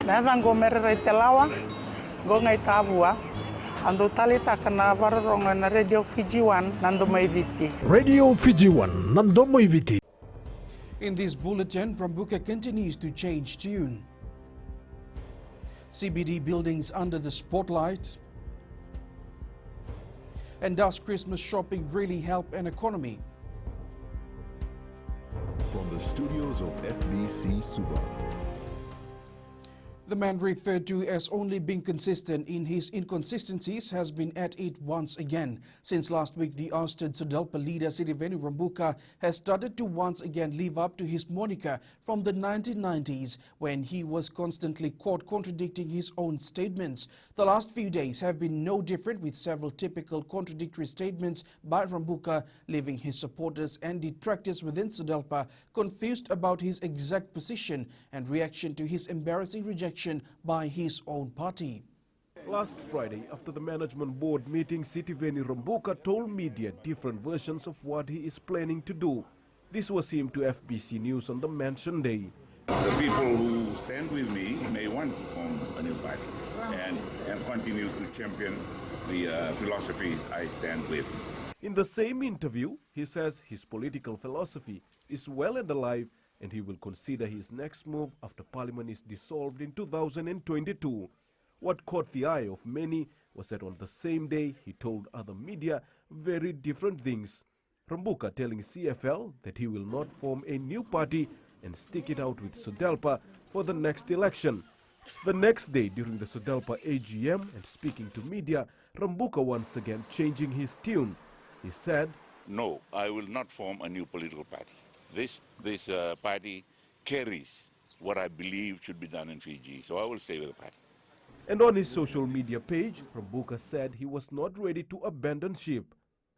Nathan go merere telawa, go ngai tabua, ando talita kana varronga na Radio Fiji 1 nando maiviti. Radio Fiji 1 nando maiviti. In this bulletin, Rambuka continues to change tune. CBD buildings under the spotlight. And does Christmas shopping really help an economy? From the studios of FBC Suva. The man referred to as only being consistent in his inconsistencies has been at it once again. Since last week, the ousted SODELPA leader Sitiveni Rambuka has started to once again live up to his moniker from the 1990s when he was constantly caught contradicting his own statements. The last few days have been no different, with several typical contradictory statements by Rambuka, leaving his supporters and detractors within SODELPA confused about his exact position and reaction to his embarrassing rejection by his own party. Last Friday, after the management board meeting, Sitiveni Rambuka told media different versions of what he is planning to do. This was him to FBC News on the mentioned day. The people who stand with me may want to form a new party and continue to champion the philosophies I stand with. In the same interview, he says his political philosophy is well and alive, and he will consider his next move after Parliament is dissolved in 2022. What caught the eye of many was that on the same day he told other media very different things. Rambuka telling CFL that he will not form a new party and stick it out with SODELPA for the next election. The next day during the SODELPA AGM and speaking to media, Rambuka once again changing his tune. He said, "No, I will not form a new political party. This party carries what I believe should be done in Fiji, so I will stay with the party." And on his social media page, Rambuka said he was not ready to abandon ship.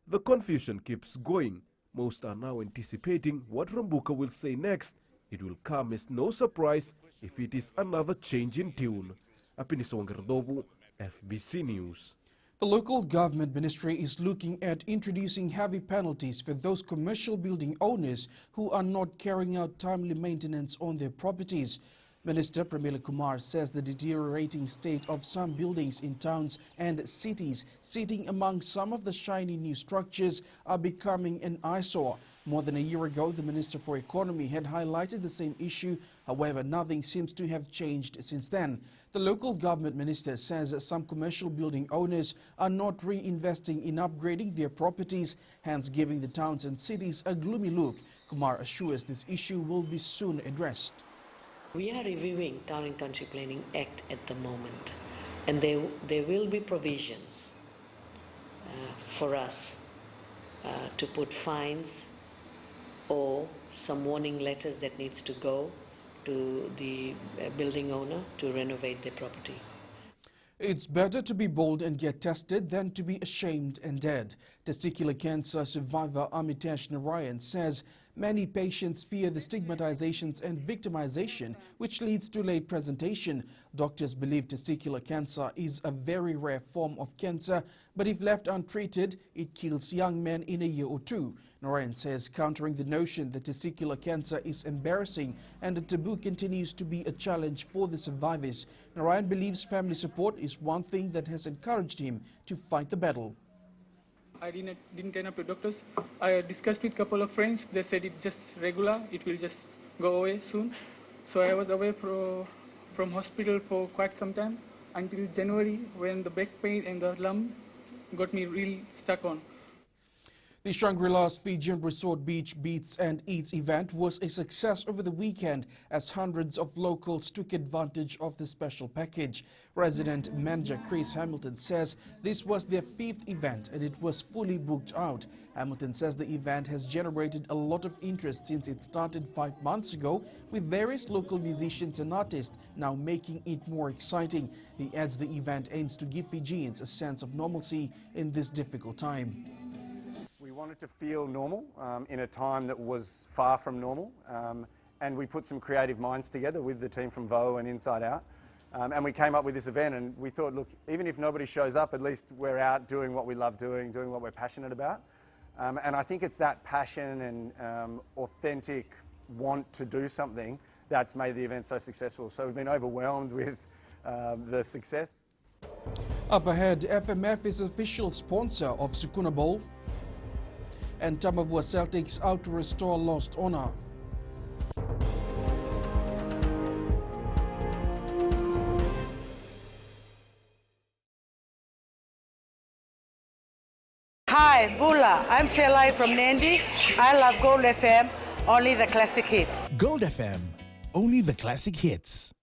The confusion keeps going. Most are now anticipating what Rambuka will say next. It will come as no surprise if it is another change in tune. Apinisongardobu, FBC News. The local government ministry is looking at introducing heavy penalties for those commercial building owners who are not carrying out timely maintenance on their properties. Minister Pramila Kumar says the deteriorating state of some buildings in towns and cities, sitting among some of the shiny new structures, are becoming an eyesore. More than a year ago, the Minister for Economy had highlighted the same issue. However, nothing seems to have changed since then. The local government minister says some commercial building owners are not reinvesting in upgrading their properties, hence giving the towns and cities a gloomy look. Kumar assures this issue will be soon addressed. We are reviewing Town and Country Planning Act at the moment, and there will be provisions for us to put fines or some warning letters that needs to go to the building owner to renovate their property. It's better to be bold and get tested than to be ashamed and dead. Testicular cancer survivor Amitesh Narayan says many patients fear the stigmatizations and victimization, which leads to late presentation. Doctors believe testicular cancer is a very rare form of cancer, but if left untreated, it kills young men in a year or two. Narayan says countering the notion that testicular cancer is embarrassing and a taboo continues to be a challenge for the survivors. Narayan believes family support is one thing that has encouraged him to fight the battle. I didn't turn up to doctors. I discussed with a couple of friends. They said it's just regular. It will just go away soon. So I was away from hospital for quite some time until January, when the back pain and the lump got me really stuck on. The Shangri-La's Fijian Resort Beach Beats and Eats event was a success over the weekend as hundreds of locals took advantage of the special package. Resident manager Chris Hamilton says this was their 5th event and it was fully booked out. Hamilton says the event has generated a lot of interest since it started 5 months ago, with various local musicians and artists now making it more exciting. He adds the event aims to give Fijians a sense of normalcy in this difficult time. We wanted to feel normal in a time that was far from normal, and we put some creative minds together with the team from VO and Inside Out, and we came up with this event, and we thought, look, even if nobody shows up, at least we're out doing what we love doing what we're passionate about. And I think it's that passion and authentic want to do something that's made the event so successful. So we've been overwhelmed with the success. Up ahead, FMF is official sponsor of Sukuna Bowl, and Tamavua Celtics out to restore lost honor. Hi, Bula. I'm Selai from Nandi. I love Gold FM, only the classic hits. Gold FM, only the classic hits.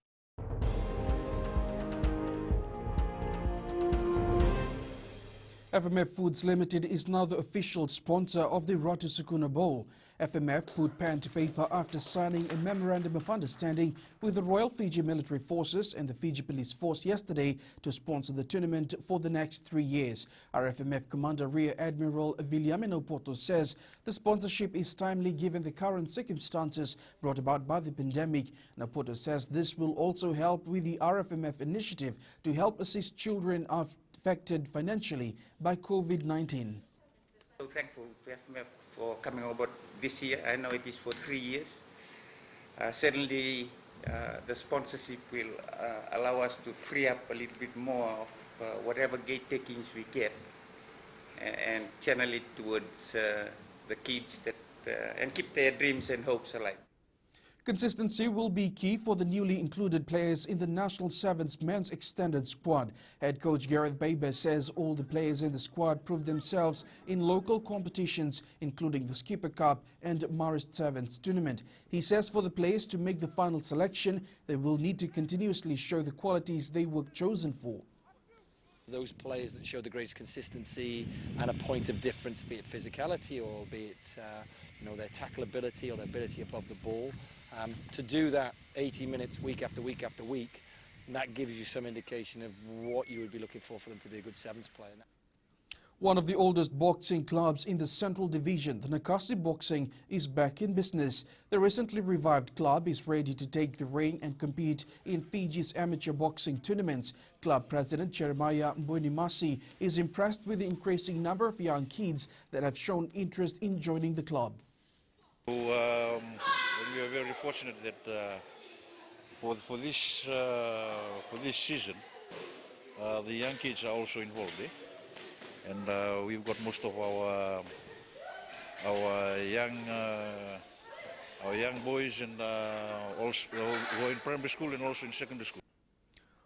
FMF Foods Limited is now the official sponsor of the Ratu Sukuna Bowl. FMF put pen to paper after signing a memorandum of understanding with the Royal Fiji Military Forces and the Fiji Police Force yesterday to sponsor the tournament for the next 3 years. Our FMF Commander Rear Admiral Viliamino Poto says the sponsorship is timely given the current circumstances brought about by the pandemic. Now Poto says this will also help with the RFMF initiative to help assist children affected financially by COVID-19. So thankful to FMF for coming on board this year. I know it is for 3 years. Certainly the sponsorship will allow us to free up a little bit more of whatever gate takings we get and channel it towards the kids that, and keep their dreams and hopes alive. Consistency will be key for the newly included players in the National Sevens men's extended squad. Head coach Gareth Baber says all the players in the squad proved themselves in local competitions, including the Skipper Cup and Marist Sevens tournament. He says for the players to make the final selection, they will need to continuously show the qualities they were chosen for. Those players that show the greatest consistency and a point of difference, be it physicality or be it their tackle ability or their ability above the ball. To do that 80 minutes week after week after week, that gives you some indication of what you would be looking for them to be a good sevens player. One of the oldest boxing clubs in the Central Division, the Nakasi Boxing, is back in business. The recently revived club is ready to take the ring and compete in Fiji's amateur boxing tournaments. Club President Jeremiah Mbonimasi is impressed with the increasing number of young kids that have shown interest in joining the club. We are very fortunate that for this season, the young kids are also involved. And we've got most of our young boys and also who are in primary school and also in secondary school.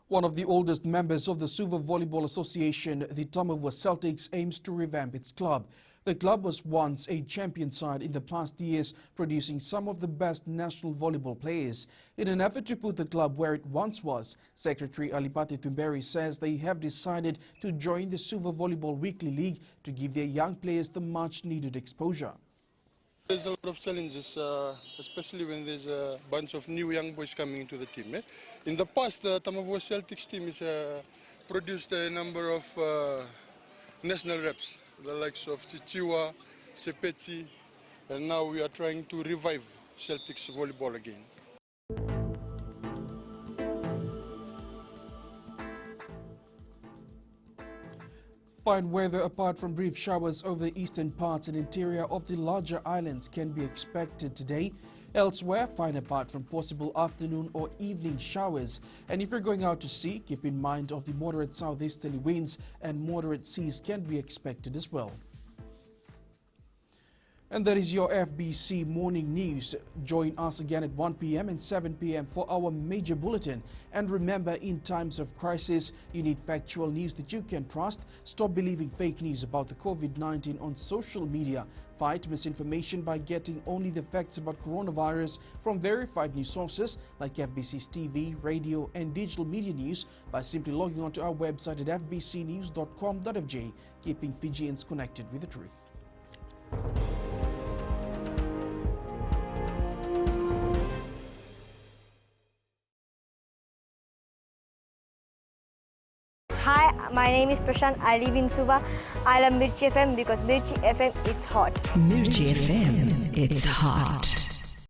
One of the oldest members of the Suva Volleyball Association, the Tamavua Celtics, aims to revamp its club. The club was once a champion side in the past years, producing some of the best national volleyball players. In an effort to put the club where it once was, Secretary Alipati Tumberi says they have decided to join the Suva Volleyball Weekly League to give their young players the much-needed exposure. There's a lot of challenges, especially when there's a bunch of new young boys coming into the team. In the past, the Tamavua Celtics team has produced a number of national reps, the likes of Chichiwa, Sepetsi, and now we are trying to revive Celtics volleyball again. Fine weather apart from brief showers over the eastern parts and interior of the larger islands can be expected today. Elsewhere, fine apart from possible afternoon or evening showers. And if you're going out to sea, keep in mind of the moderate southeasterly winds and moderate seas can be expected as well. And that is your FBC Morning News. Join us again at 1 p.m. and 7 p.m. for our major bulletin. And remember, in times of crisis, you need factual news that you can trust. Stop believing fake news about the COVID-19 on social media. Fight misinformation by getting only the facts about coronavirus from verified news sources like FBC's TV, radio, and digital media news by simply logging on to our website at fbcnews.com.fj, keeping Fijians connected with the truth. Hi, my name is Prashant. I live in Suva. I love Mirchi FM because Mirchi FM, it's hot. Mirchi FM, it's hot.